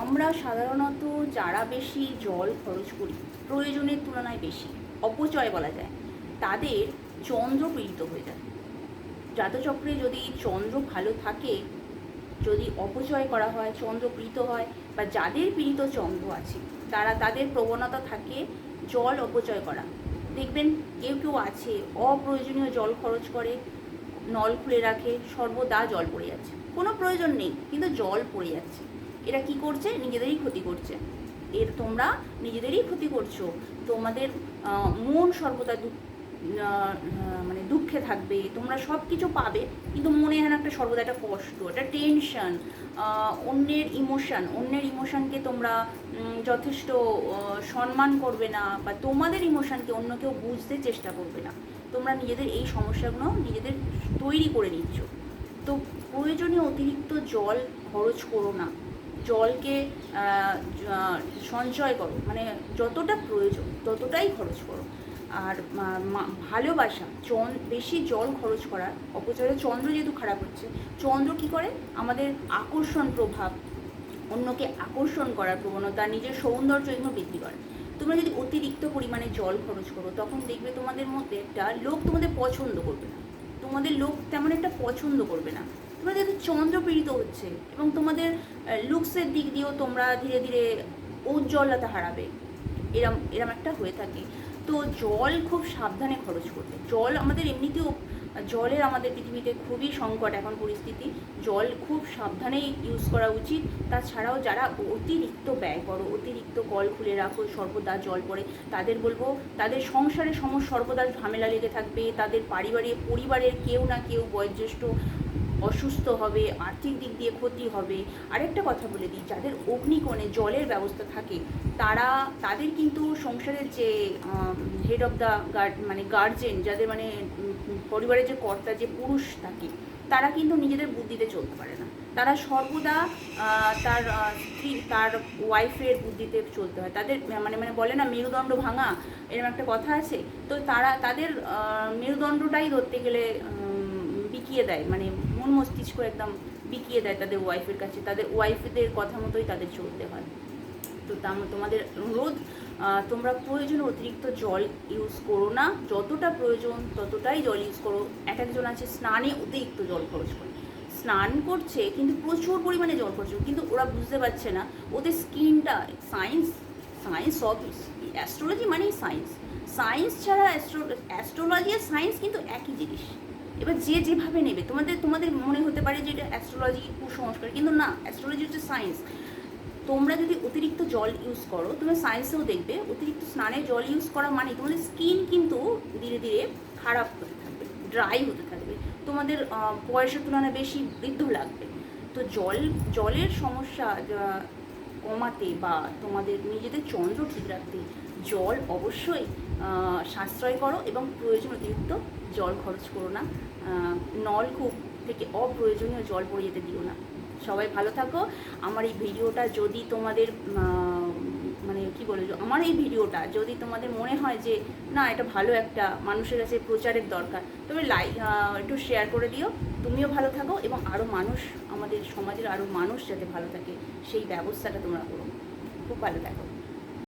আমরা সাধারণত যারা বেশি জল খরচ করি, প্রয়োজনের তুলনায় বেশি অপচয় বলা যায়, তাদের চন্দ্র পীড়িত হয়ে যায়। জাতচক্রে যদি চন্দ্র ভালো থাকে, যদি অপচয় করা হয়, চন্দ্র পীড়িত হয়, বা যাদের পীড়িত চন্দ্র আছে তাদের প্রবণতা থাকে জল অপচয় করা। দেখবেন কেউ কেউ আছে অপ্রয়োজনীয় জল খরচ করে, নল খুলে রাখে, সর্বদা জল পড়ে যাচ্ছে, কোনো প্রয়োজন নেই কিন্তু জল পড়ে যাচ্ছে। এরা কি করছে? নিজেদেরই ক্ষতি করছে। তোমরা নিজেদেরই ক্ষতি করছো। তোমাদের মন সর্বদা মানে দুঃখে থাকবে, তোমরা সব কিছু পাবে কিন্তু মনে হয় একটা সর্বদা একটা কষ্ট, একটা টেনশন, অন্যের ইমোশনকে তোমরা যথেষ্ট সম্মান করবে না, বা তোমাদের ইমোশনকে অন্য কেউ বুঝতে চেষ্টা করবে না। তোমরা নিজেদের এই সমস্যাগুলো নিজেদের তৈরি করে নিচ্ছ। তো প্রয়োজনীয় অতিরিক্ত জল খরচ করো না, জলকে সঞ্চয় করো, মানে যতটা প্রয়োজন ততটাই খরচ করো। আর ভালোবাসা, বেশি জল খরচ করার অপচয়ে চন্দ্র যেহেতু খারাপ হচ্ছে, চন্দ্র কী করে? আমাদের আকর্ষণ প্রভাব, অন্যকে আকর্ষণ করার প্রবণতা, নিজের সৌন্দর্য এগুলো বৃদ্ধি করে। তোমরা যদি অতিরিক্ত পরিমাণে জল খরচ করো, তখন দেখবে তোমাদের মধ্যে একটা লোক তোমাদের পছন্দ করবে না, তোমাদের লোক তেমন একটা পছন্দ করবে না। তোমরা যেহেতু চন্দ্র পীড়িত হচ্ছে, এবং তোমাদের লুকসের দিক দিয়েও তোমরা ধীরে ধীরে উজ্জ্বলতা হারাবে, এরম একটা হয়ে থাকে। তো জল খুব সাবধানে খরচ করতে। জল আমাদের এমনিতেও, জলের আমাদের পৃথিবীতে খুবই সংকট এখন পরিস্থিতি, জল খুব সাবধানেই ইউজ করা উচিত। তাছাড়াও যারা অতিরিক্ত ব্যয় করো, অতিরিক্ত কল খুলে রাখো, সর্বদা জল পড়ে, তাদের বলবো তাদের সংসারে সর্বদা ঝামেলা লেগে থাকবে, তাদের পরিবারের কেউ না কেউ বয়োজ্যেষ্ঠ অসুস্থ হবে, আর্থিক দিক দিয়ে ক্ষতি হবে। আরেকটা কথা বলে দিই, যাদের অগ্নিকোণে জলের ব্যবস্থা থাকে তাদের কিন্তু সংসারের যে হেড অফ দ্য মানে গার্জেন, যাদের মানে পরিবারের যে কর্তা, যে পুরুষ থাকে, তারা কিন্তু নিজেদের বুদ্ধিতে চলতে পারে না। তারা সর্বদা তার ওয়াইফের বুদ্ধিতে চলতে হয়। তাদের মানে বলে না মেরুদণ্ড ভাঙা, এরকম একটা কথা আছে। তো তাদের মেরুদণ্ডটাই ধরতে গেলে বিকিয়ে দেয়, মানে মন মস্তিষ্ক একদম বিকিয়ে দেয় তাদের ওয়াইফের কাছে, তাদের ওয়াইফদের কথা মতোই তাদের চলতে হয়। তো তোমাদের অনুরোধ, তোমরা প্রয়োজনে অতিরিক্ত জল ইউজ করো না, যতটা প্রয়োজন ততটাই জল ইউজ করো। একজন আছে স্নানে অতিরিক্ত জল খরচ করে, স্নান করছে কিন্তু প্রচুর পরিমাণে জল খরচ করে, কিন্তু ওরা বুঝতে পারছে না ওদের স্কিনটা, সায়েন্স সব, অ্যাস্ট্রোলজি মানেই সায়েন্স ছাড়া অ্যাস্ট্রোলজি আর সায়েন্স কিন্তু একই জিনিস। এবার যেভাবে নেবে, তোমাদের মনে হতে পারে যে এটা অ্যাস্ট্রোলজি কুসংস্কার, কিন্তু না, অ্যাস্ট্রোলজি হচ্ছে সায়েন্স। তোমরা যদি অতিরিক্ত জল ইউজ করো, তোমরা সায়েন্সেও দেখবে অতিরিক্ত স্নানে জল ইউজ করা মানে তোমাদের স্কিন কিন্তু ধীরে ধীরে খারাপ হতে থাকবে, ড্রাই হতে থাকবে, তোমাদের বয়সের তুলনায় বেশি বৃদ্ধ লাগবে। তো জলের সমস্যা কমাতে বা তোমাদের নিজেদের চন্দ্র ঠিক রাখতে জল অবশ্যই সাশ্রয় করো, এবং প্রয়োজন অতিরিক্ত জল খরচ করো না। নলকূপ থেকে অপ্রয়োজনীয় জল পড়ে যেতে দিও না। সবাই ভালো থাকো। আমার এই ভিডিওটা যদি তোমাদের মানে কী বলবো, আমার এই ভিডিওটা যদি তোমাদের মনে হয় যে না, এটা ভালো একটা মানুষের কাছে প্রচারের দরকার, তবে একটু শেয়ার করে দিও। তুমিও ভালো থাকো, এবং আরও মানুষ, আমাদের সমাজের আরও মানুষ যাতে ভালো থাকে সেই ব্যবস্থাটা তোমরা করো। খুব ভালো থাকো।